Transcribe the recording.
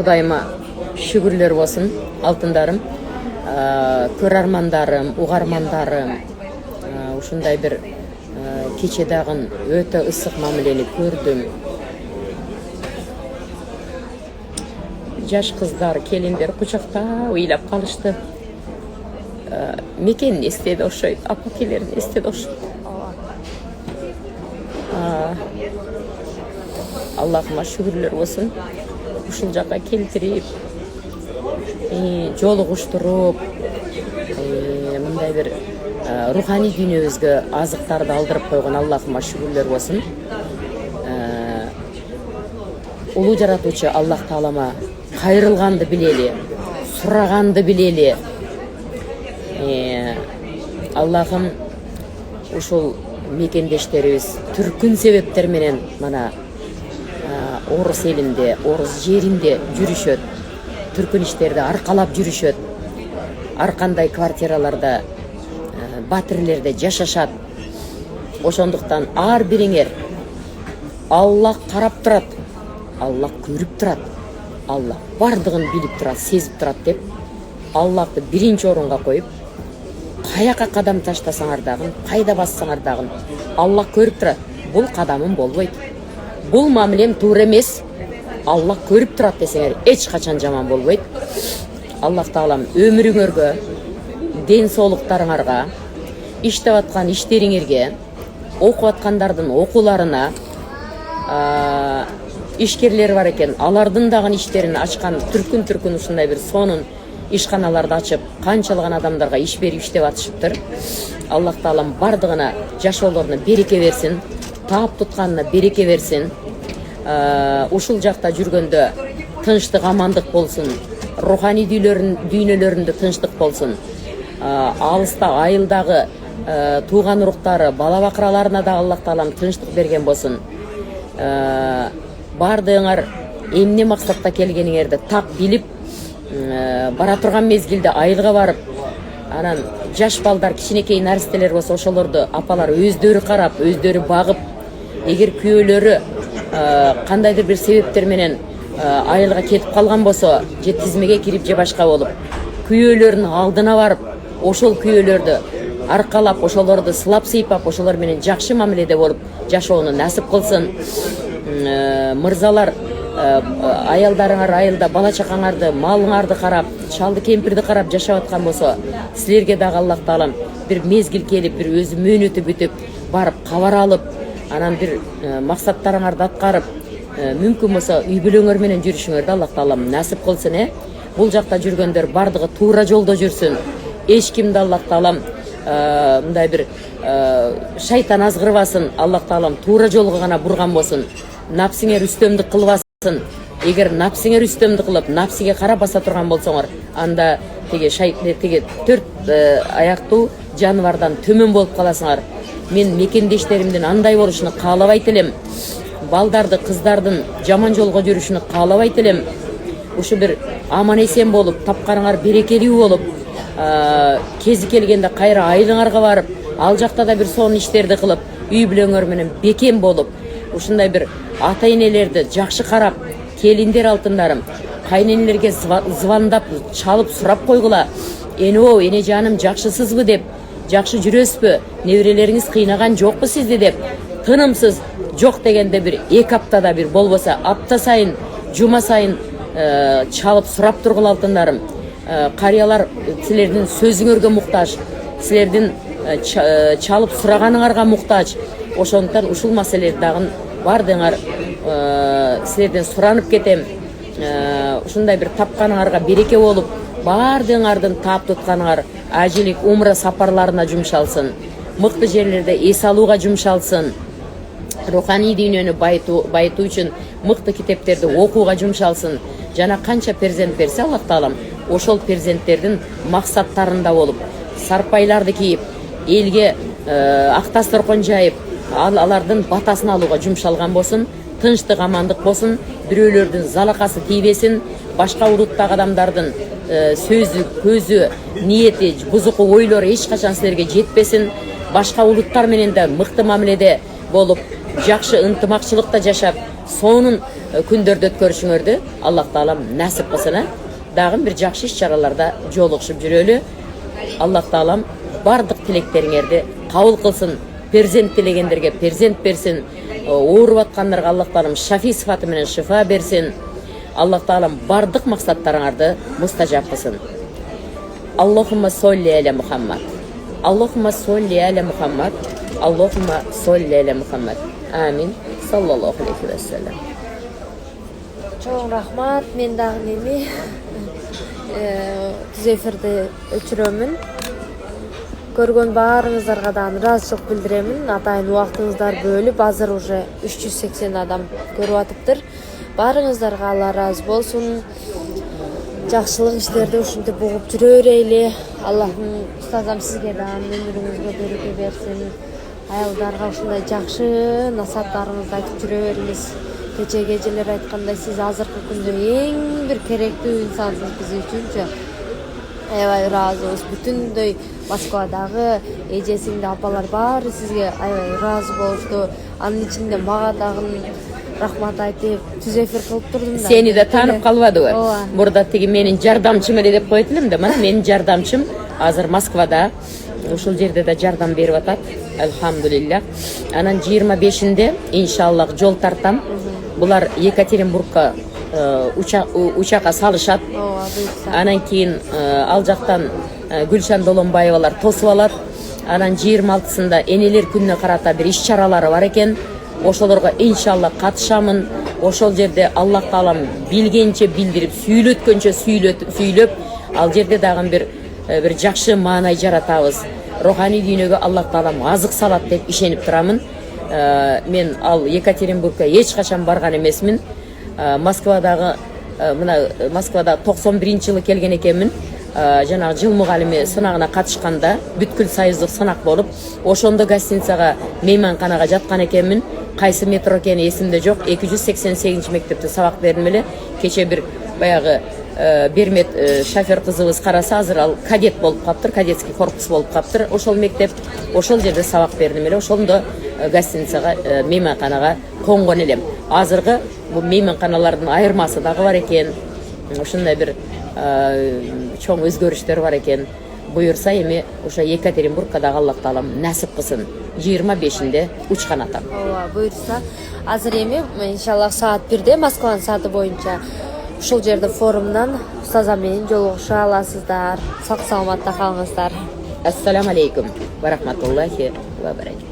Құдайыма шүгірлер болсын, алтындарым, көрармандарым, уғармандарым, ушундай бір кечедағын өте ысық мамилени көрдім. Жаш қыздар, келіндер құшақтап ыйлап қалышты. Мекенін естеді ошойт, апа-келерін естеді ошойт. Аллахыма шүгірлер болсын. Ушул жаққа келтіріп, жолығыштырып, мындай бір рухани дүниебізге азықтарды алдырып қойған Аллахыма шүгірлер болсын. Улуу жаратуучу Аллах Таалама кайрылганды билели, сураганды билели. Аллахым ушул мекендештерибиз түркүн себептер менен мана орус элинде, орус жеринде жүрүшөт. Түркүн иштерди аркалап жүрүшөт. Ар кандай квартираларда батирлерде жашашат. Ошондуктан ар бириңер Аллах карап турат, Аллах көрүп турат, Аллах бардыгын билип турат, сезип турат деп Аллахты биринчи орунга коюп, каяка кадам таштасаңар дагы, кайда бассаңар дагы Аллах көрүп турат. Бул кадамым болбойт, бул мамилем туура эмес, Аллах көрүп турат десеңер эч качан жаман болбойт. Аллах Таалам өмүрүңөргө, ден соолуктарыңарга, иштеп аткан иштериңерге, окуп аткандардын окууларына, ишкерлер бар экен, алардын дагы иштерин ачкан түркүн ушундай бир сонун ишканаларды ачып, канчалган адамдарга иш берип иштеп атышыптыр. Аллах Таалам бардыгына жашоолоруна береке берсин, таап тутканына береке берсин. Ушул жакта жүргөндө тынчтык, амандык болсун, руханий дүйнөлөрүндө тынчтык болсун. Алыста айылдагы тууган уруктары, бала бакыраларына да Аллах Таалам тынчтык берген болсун. Бардыгыңар эмне максатта келгениңерди так билип, бара турган мезгилде айылга барып, анан жаш балдар, кичинекей наристелер болсо ошолорду апалар өздөрү карап, өздөрү багып, эгер күйөөлөрү кандайдыр бир себептер менен айылга кетип калган болсо, же тизмеге кирип же башка болуп, күйөөлөрүнүн алдына барып, ошол күйөөлөрдү аркалап, ошолорду сылап сыйпап, ошолор менен жакшы мамиледе болуп жашоону насип кылсын. Мырзалар, аялдарыңар айылда бала чакаңарды, малыңарды карап, чалды кемпирди карап жашап аткан болсо, силерге дагы Аллах Таалам бир мезгил келип, бир өзү мөөнөтү бүтүп, барып кабар алып, анан бир максаттарыңарды аткарып, мүмкүн болсо үй бүлөңөр менен жүрүшүңөрдү Аллах Таалам насип кылсын. Бул жакта жүргөндөр бардыгы туура жолдо жүрсүн. Эч кимди Аллах Таалам мындай бир шайтан азгырбасын. Аллах Таалам туура жолго гана бурган болсун. Напсиңер үстөмдүк кылбасын. Эгер напсиңер үстөмдүк кылып, напсиге карап баса турган болсоңор, анда теге төрт аяктуу жаныбардан төмөн болуп каласыңар. Мен мекендештеримдин андай болушуну каалабайт элем. Балдарды, кыздардын жаман жолго жүрүшүнү каалабайт элем. Ушу бир аман эсен болуп, тапканыңар берекелүү болуп, кези келгенде кайра айылыңарга барып, ал жакта да бир сонун иштерди кылып, үй бүлөңөр менен бекем болуп, ушундай бир ата-энелерди жакшы карап, келиндер алтындарым, кайненелерге звондап, чалып сурап койгула. Энөө, эне жаным, жакшысызбы деп, жакшы жүрөсүзбү? Неберелериңиз кыйнаган жокпу сизди деп, тынымсыз жок дегенде бир 2 аптада бир болбосо апта сайын, жума сайын чалып сурап тургула алтындарым. Карыялар силердин сөзүңөргө муктаж, силердин чалып сураганыңарга муктаж. Ошондуктан ушул маселелерди дагы бардыңар силерден суранып кетем. Ушундай бир тапканыңарга береке болуп, бардыңардын таап тутканыңар ажилик умра сапарларына жумшалсын. Мыкты жерлерде эс алууга жумшалсын. Руханий дүйнөнү байытуу үчүн мыкты китептерди окууга жумшалсын. Жана канча перзент берсе Аллах Таалам, ошол перзенттердин максаттарында болуп, сарпайларды кийип, элге ак дасторкон жайып, алардын батасын алууга жумшалган болсун. Тынчтык, амандык болсун. Бирөөлөрдүн залакасы тийбесин. Башка урууттагы адамдардын сөзү, көзү, ниети, бузуку ойлору эч качан силерге жетпесин. Башка улуттар менен да мыкты мамиледе болуп, жакшы ынтымакчылыкта жашап, сонун күндөрдү өткөрүшүңөрдү Аллах Таалам насип кылсын. Дагы бир жакшы иш-чараларда жолугушуп жүрөлү. Аллах Таалам бардык тилектериңерди кабыл кылсын. Перзент тилегендерге перзент берсин. Ооруп аткандарга Аллах Таалам шафи сыфаты менен шифа берсин. Аллах Таалам бардык максаттарыңарды мустажаб кылсын. Аллахумма солли аля Мухаммад. Аллахумма солли аля Мухаммад. Аллахумма солли аля Мухаммад. Амин. Саллаллаху алейхи ва саллям. Чоң рахмат. Мен дагы неми түз эфирди өчүрөмүн. Көргөн баарыңыздарга да ыраазычылык билдиремин. Атайын убактыңыздар бөлүп, азыр уже 380 адам көрүп атыптыр. Баарыңыздарга Алла ыраазы болсун. Жакшылык иштерди ушинтип бугуп жүрө берели. Аллахым устазам сизге да өмүрүңүзгө береке берсин. Аялдарга ушундай жакшы насааттарыңызды айтып жүрө бериңиз. Кече кежелер айткандай, сиз азыркы күндө эң бир керектүү инсансыз биз үчүнчү. Аябай ыраазыбыз. Бүтүндөй Москвадагы эжесиңди апалар баары сизге аябай ыраазы болушту. Анын ичинде мага дагы рахмат айтып, түз эфир кылып турдум да. Сени да таанып калбадыбы? Мурда тиги менин жардамчым эле деп койот элем да. Мына менин жардамчым азыр Москвада. Ушул жерде да жардам берип атат. Алхамдулиллах. Анан 25-inde иншаллах жол тартам. Булар Екатеринбургка учакка салышат. Анан кийин ал жактан Гүлшан Долонбаевалар тосуп алат. Анан 26-сында энелер күнүнө карата бир иш-чаралары бар экен. Ошолорго иншаллах катышамын. Ошол жерде Аллах Таалам билгенче билдирип, сүйлөткөнчө сүйлөп, ал жерде дагы бир жакшы маанай жаратабыз. Руханий дүйнөгө Аллах Таалам азык салат деп ишенип турамын. Мен ал Екатеринбургка эч качан барган эмесмин. Москвада 91-жылы келген экенмин. Жанагы жыл мугалими сынагына катышканда бүткүл союздук сынак болуп, ошондо гостиницага мейманканага жаткан экенмин. Кайсы метро экени эсимде жок. 288-мектепте сабак бердим эле. Кече бир баягы Бермет шофер кызыбыз караса, азыр ал кадет болуп каптыр, кадетский корпус болуп каптыр. Ошол мектеп, ошол жерде сабак бердим эле. Ошондо гостиницага, мейманканага конгон элем. Азыркы бул мейманканалардын айырмасы дагы бар экен. Ушундай бир чоң өзгөрүштөр бар экен. Буюрса эми ошо Екатеринбургка дагы Аллах Таалам насип кылсын. 25-inde учкан атам. Ооба, буюрса. Азыр эми иншаллах саат 1-де Москванын сааты боюнча ушул жерде форумдан устазам менен жолугуша аласыздар. Сак саламатта калыңыздар. Ассаламу алейкум ва рахматуллахи ва баракатух.